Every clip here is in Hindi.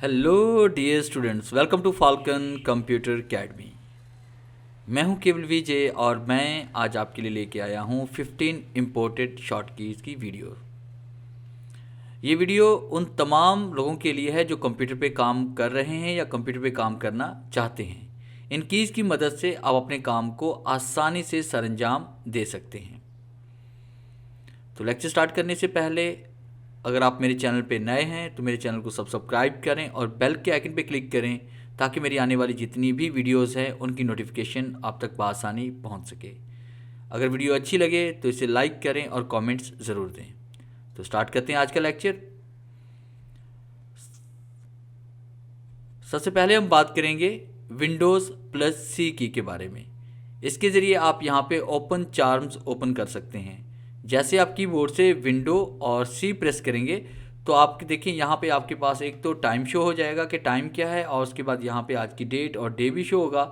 Hello dear students, welcome to Falcon computer academy. मैं हूं केवल विजय और मैं आज आपके लिए लेके आया हूं 15 इम्पोर्टेड शॉर्ट कीज़ की वीडियो। ये वीडियो उन तमाम लोगों के लिए है जो कंप्यूटर पे काम कर रहे हैं या कंप्यूटर पे काम करना चाहते हैं। इन कीज़ की मदद से आप अपने काम को आसानी से सरअंजाम दे सकते हैं। तो लेक्चर स्टार्ट करने से पहले अगर आप मेरे चैनल पे नए हैं तो मेरे चैनल को सब्सक्राइब करें और बेल के आइकन पे क्लिक करें ताकि मेरी आने वाली जितनी भी वीडियोस हैं उनकी नोटिफिकेशन आप तक बआसानी पहुंच सके। अगर वीडियो अच्छी लगे तो इसे लाइक करें और कमेंट्स ज़रूर दें। तो स्टार्ट करते हैं आज का लेक्चर। सबसे पहले हम बात करेंगे विंडोज़ प्लस सी की के बारे में। इसके ज़रिए आप यहाँ पे ओपन चार्म्स ओपन कर सकते हैं। जैसे आप कीबोर्ड से विंडो और सी प्रेस करेंगे तो आप देखिए यहाँ पे आपके पास एक तो टाइम शो हो जाएगा कि टाइम क्या है, और उसके बाद यहाँ पे आज की डेट और डे भी शो होगा,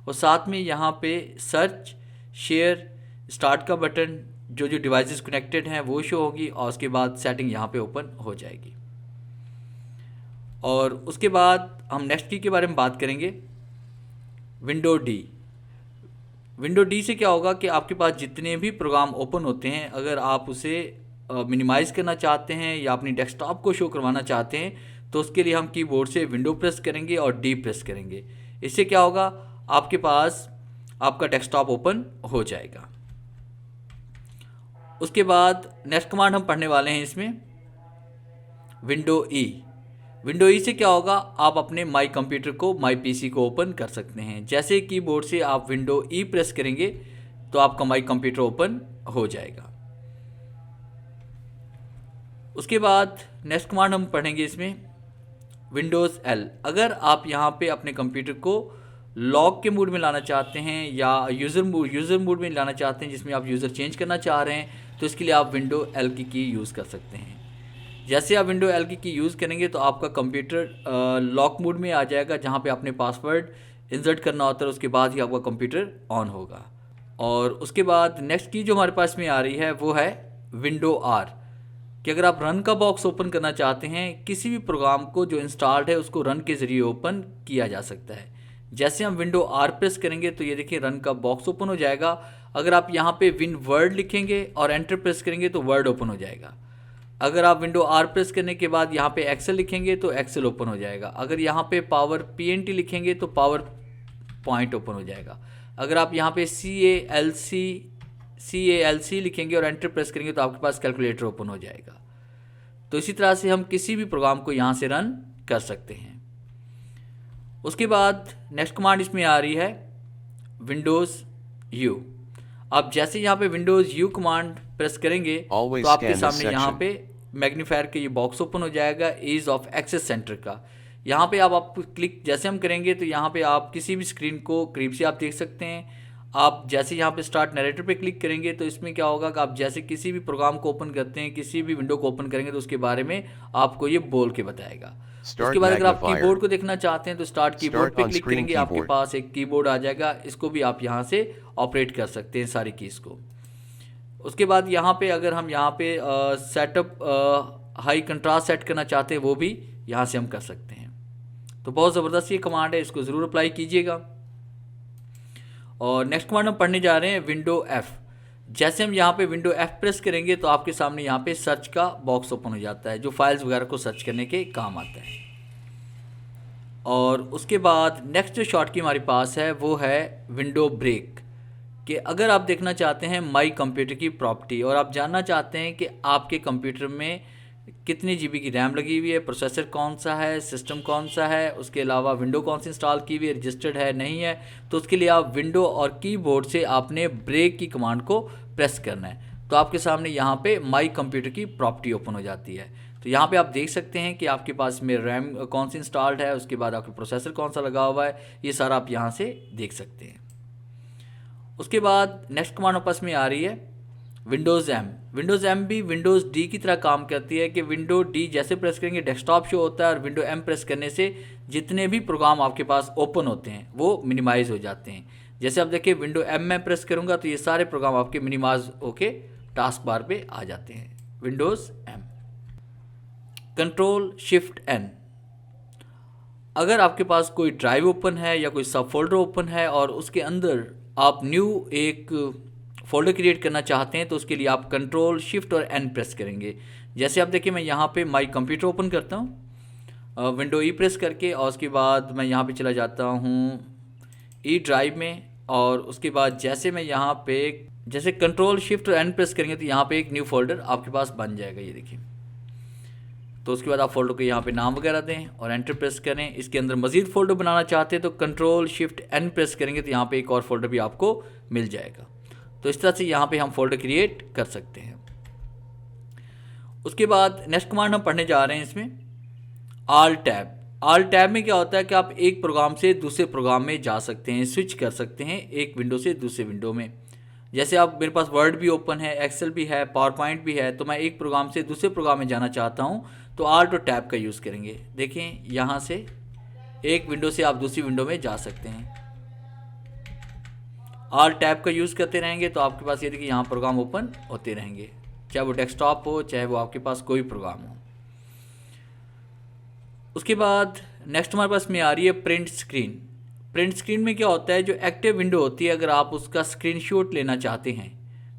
और साथ में यहाँ पे सर्च, शेयर, स्टार्ट का बटन, जो जो डिवाइसेस कनेक्टेड हैं वो शो होगी, और उसके बाद सेटिंग यहाँ पे ओपन हो जाएगी। और उसके बाद हम नेक्स्ट की के बारे में बात करेंगे, विंडो डी। विंडो डी से क्या होगा कि आपके पास जितने भी प्रोग्राम ओपन होते हैं, अगर आप उसे मिनिमाइज़ करना चाहते हैं या अपनी डेस्कटॉप को शो करवाना चाहते हैं तो उसके लिए हम कीबोर्ड से विंडो प्रेस करेंगे और डी प्रेस करेंगे। इससे क्या होगा, आपके पास आपका डेस्कटॉप ओपन हो जाएगा। उसके बाद नेक्स्ट कमांड हम पढ़ने वाले हैं इसमें, विंडो ई। विंडो ई से क्या होगा, आप अपने माई कंप्यूटर को, माई पीसी को ओपन कर सकते हैं। जैसे कीबोर्ड से आप विंडो ई प्रेस करेंगे तो आपका माई कंप्यूटर ओपन हो जाएगा। उसके बाद नेक्स्ट कमांड हम पढ़ेंगे इसमें, विंडोज़ एल। अगर आप यहाँ पे अपने कंप्यूटर को लॉक के मूड में लाना चाहते हैं या यूज़र मूड में लाना चाहते हैं जिसमें आप यूज़र चेंज करना चाह रहे हैं, तो इसके लिए आप विंडो एल की यूज़ कर सकते हैं। जैसे आप विंडो एल की यूज़ करेंगे तो आपका कंप्यूटर लॉक मोड में आ जाएगा, जहाँ पे आपने पासवर्ड इंसर्ट करना होता है, उसके बाद ही आपका कंप्यूटर ऑन होगा। और उसके बाद नेक्स्ट की जो हमारे पास में आ रही है वो है विंडो आर, कि अगर आप रन का बॉक्स ओपन करना चाहते हैं, किसी भी प्रोग्राम को जो इंस्टॉल्ड है उसको रन के ज़रिए ओपन किया जा सकता है। जैसे हम विंडो आर प्रेस करेंगे तो ये देखिए रन का बॉक्स ओपन हो जाएगा। अगर आप यहाँ पे विन वर्ड लिखेंगे और एंटर प्रेस करेंगे तो वर्ड ओपन हो जाएगा। अगर आप विंडो आर प्रेस करने के बाद यहाँ पे एक्सेल लिखेंगे तो एक्सेल ओपन हो जाएगा। अगर यहाँ पे पावर पीएनटी लिखेंगे तो पावर पॉइंट ओपन हो जाएगा। अगर आप यहाँ पे CALC लिखेंगे और एंटर प्रेस करेंगे तो आपके पास कैलकुलेटर ओपन हो जाएगा। तो इसी तरह से हम किसी भी प्रोग्राम को यहाँ से रन कर सकते हैं। उसके बाद नेक्स्ट कमांड इसमें आ रही है, विंडोज़ यू। आप जैसे यहाँ पे विंडोज़ यू कमांड प्रेस करेंगे Always तो आपके scan this सामने यहाँ section. पे मैग्नीफायर के ये बॉक्स ओपन हो जाएगा, ईज ऑफ एक्सेस सेंटर का। यहाँ पे आप क्लिक जैसे हम करेंगे तो यहाँ पे आप किसी भी स्क्रीन को करीब से आप देख सकते हैं। आप जैसे यहाँ पे स्टार्ट नरेटर पे क्लिक करेंगे तो इसमें क्या होगा कि आप जैसे किसी भी प्रोग्राम को ओपन करते हैं, किसी भी विंडो को ओपन करेंगे तो उसके बारे में आपको ये बोल के बताएगा। उसके Start बाद अगर आप magnifier. कीबोर्ड को देखना चाहते हैं तो स्टार्ट कीबोर्ड Start पे on क्लिक screen करेंगे, आपके keyboard. पास एक कीबोर्ड आ जाएगा। इसको भी आप यहाँ से ऑपरेट कर सकते हैं सारी कीज़ को। उसके बाद यहाँ पे अगर हम यहाँ पे सेटअप हाई कंट्रास्ट सेट करना चाहते हैं वो भी यहाँ से हम कर सकते हैं। तो बहुत ज़बरदस्त ये कमांड है, इसको ज़रूर अप्लाई कीजिएगा। और नेक्स्ट कमांड हम पढ़ने जा रहे हैं, विंडो एफ़। जैसे हम यहाँ पे विंडो एफ़ प्रेस करेंगे तो आपके सामने यहाँ पे सर्च का बॉक्स ओपन हो जाता है, जो फाइल्स वगैरह को सर्च करने के काम आता है। और उसके बाद नेक्स्ट जो शॉर्ट की हमारे पास है वो है विंडो ब्रेक, कि अगर आप देखना चाहते हैं माई कंप्यूटर की प्रॉपर्टी और आप जानना चाहते हैं कि आपके कंप्यूटर में कितनी जीबी की रैम लगी हुई है, प्रोसेसर कौन सा है, सिस्टम कौन सा है, उसके अलावा विंडो कौन सी इंस्टॉल की हुई है, रजिस्टर्ड है नहीं है, तो उसके लिए आप विंडो और कीबोर्ड से आपने ब्रेक की कमांड को प्रेस करना है। तो आपके सामने यहाँ पे माई कंप्यूटर की प्रॉपर्टी ओपन हो जाती है। तो यहाँ पे आप देख सकते हैं कि आपके पास में रैम कौन सी इंस्टॉल्ड है, उसके बाद आपके प्रोसेसर कौन सा लगा हुआ है, ये सारा आप यहाँ से देख सकते हैं। उसके बाद नेक्स्ट कमांड आपस में आ रही है, विंडोज़ एम। विंडोज़ एम भी विंडोज़ डी की तरह काम करती है, कि विंडो डी जैसे प्रेस करेंगे डेस्कटॉप शो होता है, और विंडो एम प्रेस करने से जितने भी प्रोग्राम आपके पास ओपन होते हैं वो मिनिमाइज़ हो जाते हैं। जैसे आप देखिए विंडो एम में प्रेस करूँगा तो ये सारे प्रोग्राम आपके मिनिमाइज होके टास्क बार पे आ जाते हैं। Windows M. Control shift N. अगर आपके पास कोई ड्राइव ओपन है या कोई सब फोल्डर ओपन है और उसके अंदर आप न्यू एक फ़ोल्डर क्रिएट करना चाहते हैं, तो उसके लिए आप कंट्रोल शिफ्ट और एन प्रेस करेंगे। जैसे आप देखिए मैं यहाँ पे माई कंप्यूटर ओपन करता हूँ विंडो ई प्रेस करके, और उसके बाद मैं यहाँ पे चला जाता हूँ ई ड्राइव में, और उसके बाद जैसे मैं यहाँ पे जैसे कंट्रोल शिफ्ट और एन प्रेस करेंगे तो यहाँ पे एक न्यू फोल्डर आपके पास बन जाएगा, ये देखिए। तो उसके बाद आप फोल्डर को यहाँ पे नाम वगैरह दें और एंटर प्रेस करें। इसके अंदर मज़ीद फोल्डर बनाना चाहते हैं तो कंट्रोल शिफ्ट एन प्रेस करेंगे तो यहाँ पे एक और फोल्डर भी आपको मिल जाएगा। तो इस तरह से यहाँ पे हम फोल्डर क्रिएट कर सकते हैं। उसके बाद नेक्स्ट कमांड हम पढ़ने जा रहे हैं इसमें आल टैब। आल टैब में क्या होता है कि आप एक प्रोग्राम से दूसरे प्रोग्राम में जा सकते हैं, स्विच कर सकते हैं एक विंडो से दूसरे विंडो में। जैसे आप मेरे पास वर्ड भी ओपन है, एक्सेल भी है, पावर पॉइंट भी है, तो मैं एक प्रोग्राम से दूसरे प्रोग्राम में जाना चाहता हूँ तो आल्ट और टैब का यूज़ करेंगे। देखें यहाँ से एक विंडो से आप दूसरी विंडो में जा सकते हैं। आल्ट टैब का यूज़ करते रहेंगे तो आपके पास ये देखिए यहाँ प्रोग्राम ओपन होते रहेंगे, चाहे वो डेस्कटॉप हो चाहे वो आपके पास कोई प्रोग्राम हो। उसके बाद नेक्स्ट हमारे पास में आ रही है प्रिंट स्क्रीन। प्रिंट स्क्रीन में क्या होता है, जो एक्टिव विंडो होती है अगर आप उसका स्क्रीनशॉट लेना चाहते हैं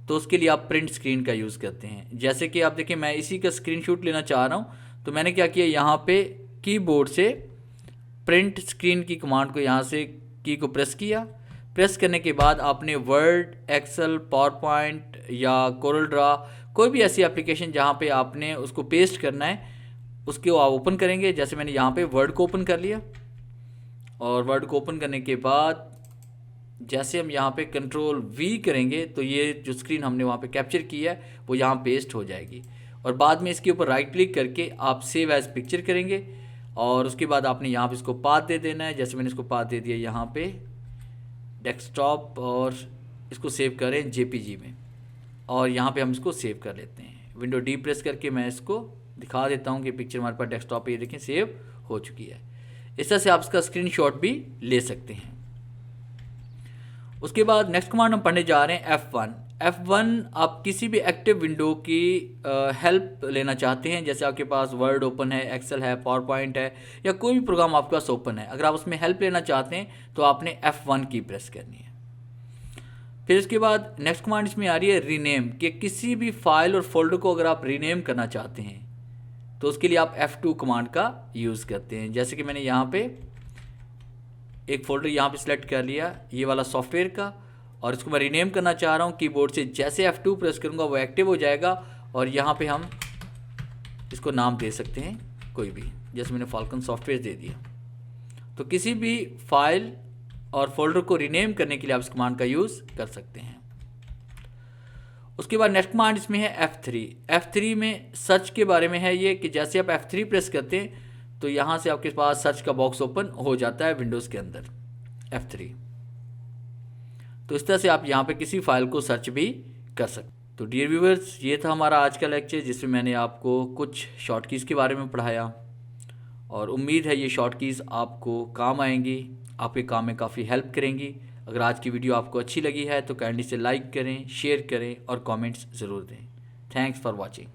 तो उसके लिए आप प्रिंट स्क्रीन का यूज़ करते हैं। जैसे कि आप देखिए मैं इसी का स्क्रीनशॉट लेना चाह रहा हूँ, तो मैंने क्या किया, यहाँ पे कीबोर्ड से प्रिंट स्क्रीन की कमांड को यहाँ से की को प्रेस किया। प्रेस करने के बाद आपने वर्ड, एक्सेल, पावर पॉइंट या कोरल ड्रा, कोई भी ऐसी एप्लीकेशन जहाँ पे आपने उसको पेस्ट करना है उसके आप ओपन करेंगे। जैसे मैंने यहाँ पे वर्ड को ओपन कर लिया, और वर्ड को ओपन करने के बाद जैसे हम यहाँ पे कंट्रोल वी करेंगे तो ये जो स्क्रीन हमने वहाँ पे कैप्चर की है वो यहाँ पेस्ट हो जाएगी। और बाद में इसके ऊपर राइट क्लिक करके आप सेव एज पिक्चर करेंगे, और उसके बाद आपने यहाँ पे इसको पाथ दे देना है। जैसे मैंने इसको पाथ दे दिया यहाँ पे डेस्कटॉप, और इसको सेव करें जेपीजी में, और यहाँ पे हम इसको सेव कर लेते हैं। विंडो डी प्रेस करके मैं इसको दिखा देता हूँ कि पिक्चर हमारे पास डेस्कटॉप पे ये देखें सेव हो चुकी है। इस तरह से आप इसका स्क्रीनशॉट भी ले सकते हैं। उसके बाद नेक्स्ट कमांड हम पढ़ने जा रहे हैं F1। F1 आप किसी भी एक्टिव विंडो की हेल्प लेना चाहते हैं, जैसे आपके पास वर्ड ओपन है, एक्सेल है, पावर पॉइंट है, या कोई भी प्रोग्राम आपके पास ओपन है, अगर आप उसमें हेल्प लेना चाहते हैं तो आपने F1 की प्रेस करनी है। फिर इसके बाद नेक्स्ट कमांड इसमें आ रही है रीनेम, कि किसी भी फाइल और फोल्डर को अगर आप रीनेम करना चाहते हैं तो उसके लिए आप F2 कमांड का यूज़ करते हैं। जैसे कि मैंने यहाँ पे एक फ़ोल्डर यहाँ पे सिलेक्ट कर लिया, ये वाला सॉफ्टवेयर का, और इसको मैं रीनेम करना चाह रहा हूँ। कीबोर्ड से जैसे F2 प्रेस करूँगा वो एक्टिव हो जाएगा, और यहाँ पे हम इसको नाम दे सकते हैं कोई भी, जैसे मैंने फाल्कन सॉफ्टवेयर दे दिया। तो किसी भी फाइल और फोल्डर को रीनेम करने के लिए आप इस कमांड का यूज़ कर सकते हैं। उसके बाद नेक्स्ट कमांड इसमें है F3। F3 में सर्च के बारे में है ये, कि जैसे आप F3 प्रेस करते हैं तो यहाँ से आपके पास सर्च का बॉक्स ओपन हो जाता है विंडोज़ के अंदर F3। तो इस तरह से आप यहाँ पे किसी फाइल को सर्च भी कर सकते। तो डियर व्यूअर्स, ये था हमारा आज का लेक्चर जिसमें मैंने आपको कुछ शॉर्ट कीज़ के बारे में पढ़ाया, और उम्मीद है ये शॉर्ट कीज़ आपको काम आएंगी, आपके काम में काफ़ी हेल्प करेंगी। अगर आज की वीडियो आपको अच्छी लगी है तो काइंडली से लाइक करें, शेयर करें और कमेंट्स ज़रूर दें। Thanks for watching.